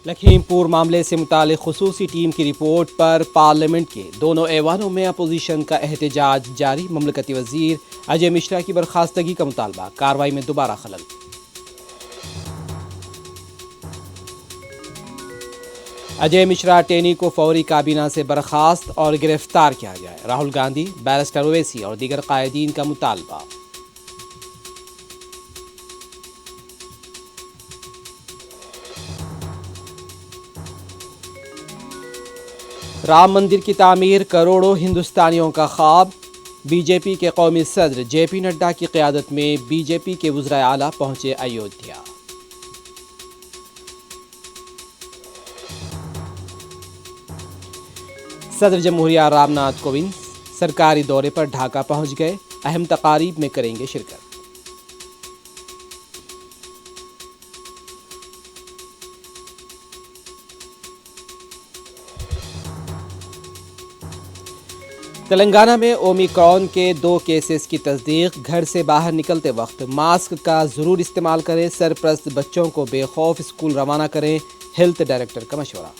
لکھیم پور معاملے سے متعلق خصوصی ٹیم کی رپورٹ پر پارلیمنٹ کے دونوں ایوانوں میں اپوزیشن کا احتجاج جاری۔ مملکتی وزیر اجے مشرا کی برخاستگی کا مطالبہ، کارروائی میں دوبارہ خلل۔ اجے مشرا ٹینی کو فوری کابینہ سے برخاست اور گرفتار کیا جائے۔ راہل گاندھی، بیرسٹر اویسی اور دیگر قائدین کا مطالبہ۔ رام مندر کی تعمیر کروڑوں ہندوستانیوں کا خواب۔ بی جے پی کے قومی صدر جے پی نڈا کی قیادت میں بی جے پی کے وزرائے اعلیٰ پہنچے ایودھیا۔ صدر جمہوریہ رام ناتھ کووند سرکاری دورے پر ڈھاکہ پہنچ گئے، اہم تقاریب میں کریں گے شرکت۔ تلنگانہ میں اومیکرون کے 2 کیسز کی تصدیق۔ گھر سے باہر نکلتے وقت ماسک کا ضرور استعمال کریں۔ سرپرست بچوں کو بے خوف اسکول روانہ کریں، ہیلتھ ڈائریکٹر کا مشورہ۔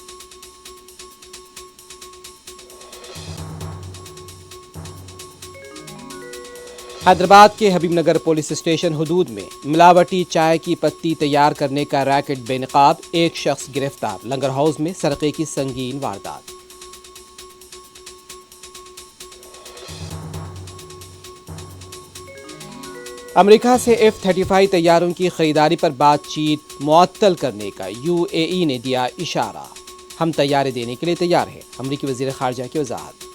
حیدرآباد کے حبیب نگر پولیس اسٹیشن حدود میں ملاوٹی چائے کی پتی تیار کرنے کا ریکٹ بے نقاب، ایک شخص گرفتار۔ لنگر ہاؤس میں سرقے کی سنگین واردات۔ امریکہ سے F-35 طیاروں کی خریداری پر بات چیت معطل کرنے کا UAE نے دیا اشارہ۔ ہم طیارے دینے کے لیے تیار ہیں، امریکی وزیر خارجہ کی وضاحت۔